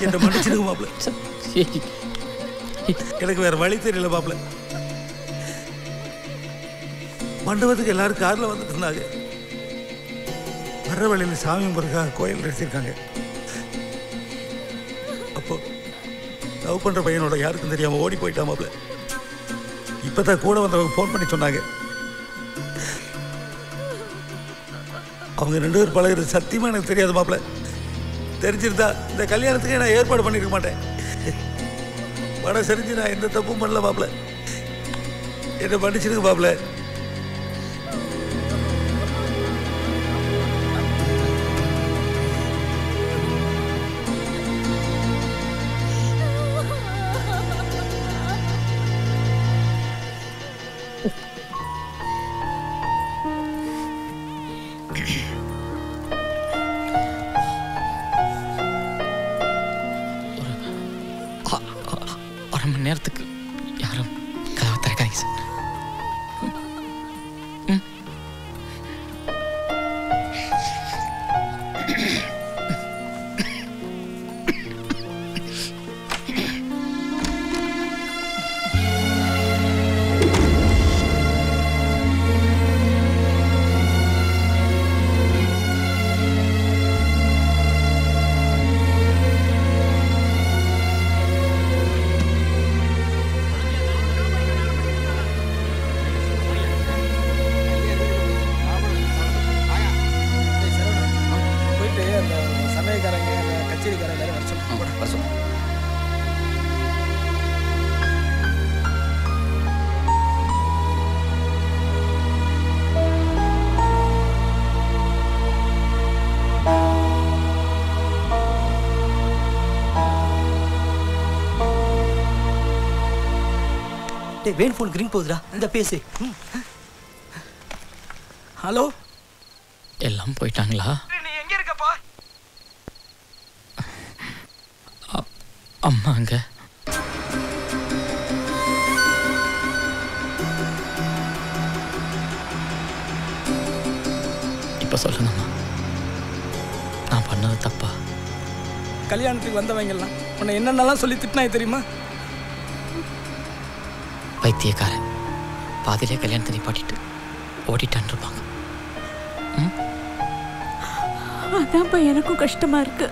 என்ன மன்னிச்சிடுங்க மாப்பிள்ள. எனக்கு வேற வழி தெரியல மாப்பிள்ள. மண்டபத்துக்கு எல்லாரும் கார்ல வந்துட்டு இருந்தாங்க. வர்ற வழியில் சாமி முருகா கோயில் நிறுத்திருக்காங்க. அப்போ லவ் பண்ற பையனோட யாருக்கும் தெரியாம ஓடி போயிட்டா மாப்பிள்ள. இப்பதான் கூட வந்தவங்க ஃபோன் பண்ணி சொன்னாங்க. அவங்க 2 பேர் பழகிறது சத்தியமா எனக்கு தெரியாது மாப்பிள்ள. தெரிஞ்சிருந்தா இந்த கல்யாணத்துக்கு நான் ஏற்பாடு பண்ணிருக்க மாட்டேன். மன சரிஞ்சு நான் எந்த தப்பும் பண்ணல மாப்பிள்ள. என்ன மன்னிச்சிருங்க மாப்பிள்ள. நேரத்துக்கு யாரும் கதவை திறக்காதீங்க சார். வேன் போன் கிரீன் போகுதுடா. இந்த பேசு. ஹலோ, எல்லாம் போயிட்டாங்களா? நீ எங்க இருக்கப்பா? அம்மா அங்க. இப்ப சொல்லுங்கம்மா, நான் பண்ணது தப்பா? கல்யாணத்துக்கு வந்தவங்க எல்லாம் உன்னை என்னென்னலாம் சொல்லி திட்டினாய் தெரியுமா? பைத்தியக்காரன், பாதிலே கல்யாணத்தை நிப்பாட்டிட்டு ஓடிட்டான் இருப்பாங்க. அதான்ப்பா எனக்கும் கஷ்டமா இருக்கு.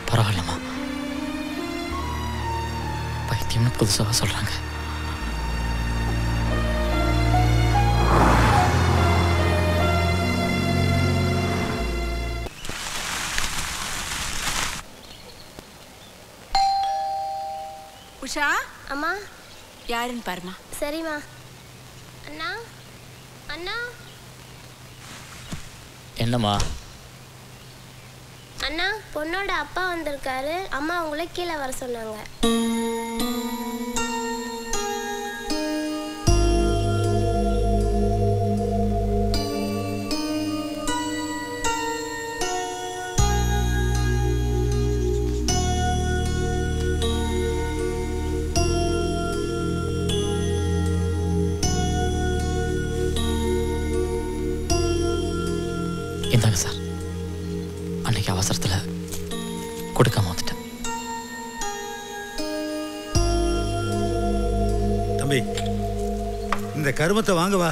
பரவாயில்லம்மா, பைத்தியம்னு புதுசாக சொல்றாங்க. உஷா, அம்மா யாருன்னு பாருமா. சரிம்மா. அண்ணா அண்ணா என்னம்மா? அண்ணா, பொண்ணோட அப்பா வந்திருக்காரு. அம்மா உங்களை கீழே வர சொன்னாங்க. இந்தாங்க சார். அன்னைக்கு அவசரத்தில் கொடுக்காம வந்துட்டேன். தம்பி, இந்த கருமத்தை வாங்கவா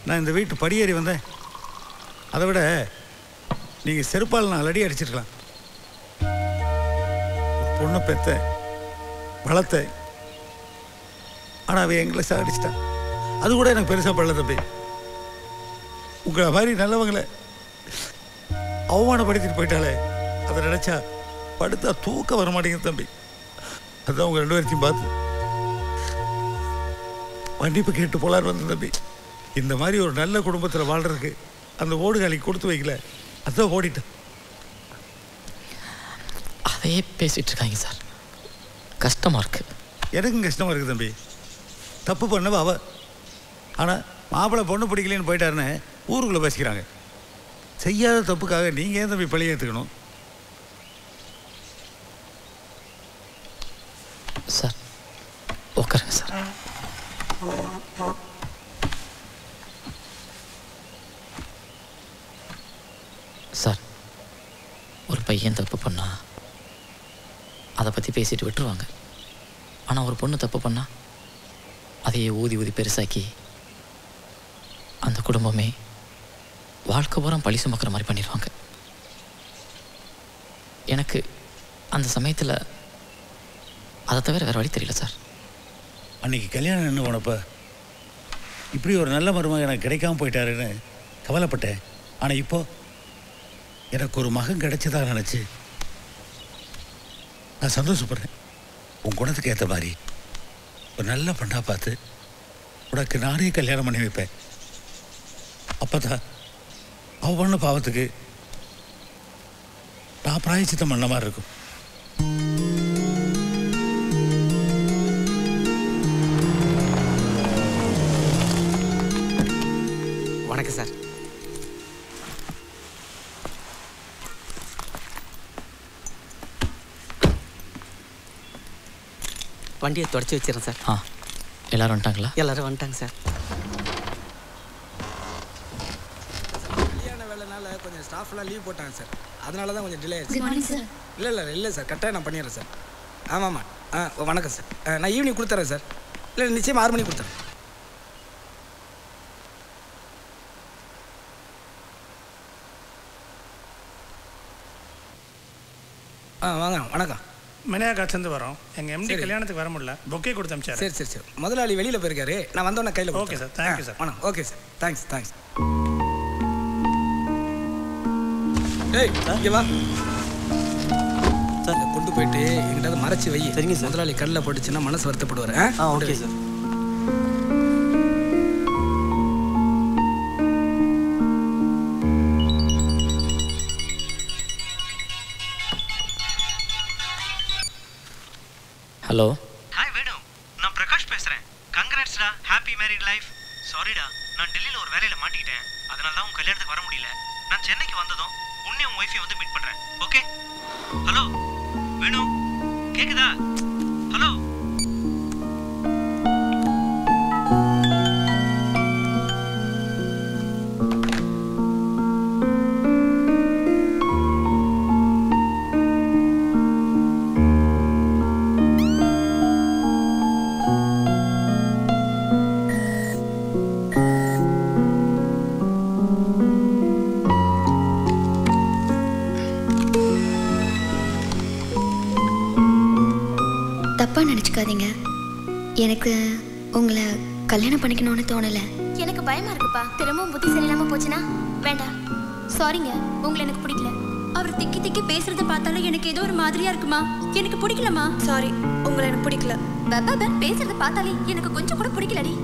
நான் இந்த வீட்டு படியேறி வந்தேன். அதை விட நீங்கள் செருப்பால் நான் அடி அடிச்சிருக்கலாம். பொண்ணை பெத்த வளர்த்த, ஆனால் அவன் எங்களை சாடிச்சிட்டான். அது கூட எனக்கு பெருசாக படல தம்பி. உங்களை மாதிரி நல்லவங்களை அவமானப்படுத்திட்டு போயிட்டாலே அதை நினச்சா படுத்தா தூக்கம் வர மாட்டேங்குது தம்பி. அதுதான் உங்கள் 2 பேர்த்தையும் பார்த்து மன்னிப்பு கேட்டு போலான்னு வந்தேன் தம்பி. இந்த மாதிரி ஒரு நல்ல குடும்பத்தில் வாழ்கிறதுக்கு அந்த ஓடுகாலிக்கு கொடுத்து வைக்கல, அதுதான் ஓடிட்டேன். அதையே பேசிகிட்டு இருக்காங்க சார். கஷ்டமாக இருக்கு. எனக்கும் கஷ்டமாக இருக்குது தம்பி. தப்பு பண்ணவ அவ. ஆனால் மாப்பிள்ளை பொண்ணு பிடிக்கலன்னு போயிட்டாருன்னு ஊருக்குள்ளே பேசிக்கிறாங்க. செய்யாத தப்புக்காக நீங்கள் ஏன் தம்பி பழிய ஏற்றுக்கணும்? சார் உட்காருங்க சார். சார் ஒரு பையன் தப்பு பண்ணா அதை பற்றி பேசிட்டு விட்டுருவாங்க. ஆனால் ஒரு பொண்ணு தப்பு பண்ணா அதையே ஊதி ஊதி பெருசாக்கி அந்த குடும்பமே வாழ்க்கை பூரா பழி சுமக்கிற மாதிரி பண்ணிடுவாங்க. எனக்கு அந்த சமயத்தில் அதை தவிர வேறு வழி தெரியல சார். அன்னைக்கு கல்யாணம் என்ன போனப்ப இப்படி ஒரு நல்ல மருமகன் எனக்கு கிடைக்காம போயிட்டாருன்னு கவலைப்பட்டேன். ஆனால் இப்போ எனக்கு ஒரு மகன் கிடைச்சதா நினச்சி நான் சந்தோஷப்படுறேன். உன் குணத்துக்கு ஏற்ற மாதிரி ஒரு நல்ல பெண்ணா பார்த்து உனக்கு நானே கல்யாணம் பண்ணி வைப்பேன். அப்போ தான் அவ பண்ண பாவத்துக்கு நான் பிராயச்சித்தம் பண்ண மாதிரி இருக்கும். வணக்கம் சார். வண்டியை தொடச்சி வச்சிடறேன் சார். எல்லாரும் வந்துட்டாங்களா? எல்லாரும் வந்துட்டாங்க சார். கல்யாண வேலைனால கொஞ்சம் ஸ்டாஃப்லாம் லீவ் போட்டாங்க சார். அதனால தான் கொஞ்சம் டிலே ஆயிடுச்சு. இல்லை சார், கரெக்டாக நான் பண்ணிடுறேன் சார். ஆமாம்மா. வணக்கம் சார். நான் ஈவினிங் கொடுத்துட்றேன் சார். இல்லை நிச்சயமாக 6 மணிக்கு கொடுத்துறேன். வாங்க. வணக்கம். மணியாக்காட்சிலேருந்து வரோம். எங்கள் எம்டி கல்யாணத்துக்கு வர முடியல, பொக்கே கொடுத்து அனுப்பிச்சாரு. சரி. முதலாளி வெளியில் போயிருக்காரு. நான் வந்தோன்னே கையில். Okay sir, thank you sir. வணக்கம். Okay sir, thanks. ஏய் இங்கே வா சார். கொண்டு போயிட்டு எங்கிட்ட மறைச்சி வை. சரிங்க சார். முதலாளி கல்லில் போட்டுச்சுன்னா மனசு வருத்தப்படுவார். Okay sir. Hello. Hi Venu, நான் பிரகாஷ் பேசுகிறேன். கங்க்ராட்ஸ்டா, ஹாப்பி மேரிட் லைஃப். சாரிடா, நான் டெல்லியில் ஒரு வேலையில் மாட்டிக்கிட்டேன். அதனால தான் உன் கல்யாணத்துக்கு வர முடியல. நான் சென்னைக்கு வந்ததும் உன்னையும் உன் ஒய்ஃபையும் வந்து மீட் பண்ணுறேன். ஓகே? ஹலோ வேணு, கேட்குதா? ஹலோ. தப்பாக நினச்சிக்காதீங்க. எனக்கு உங்களை கல்யாணம் பண்ணிக்கணும்னு தோணலை. எனக்கு பயமா இருக்குப்பா. திரும்பவும் புத்தி சரியில்லாம போச்சுன்னா வேண்டாம். சாரிங்க, உங்களை எனக்கு பிடிக்கல. அவர் திக்கி திக்கி பேசுறத பார்த்தாலும் எனக்கு ஏதோ ஒரு மாதிரியா இருக்குமா. எனக்கு பிடிக்கலமா. சாரி, உங்களை எனக்கு பிடிக்கல. பேசுறத பார்த்தாலே எனக்கு கொஞ்சம் கூட பிடிக்கலடி.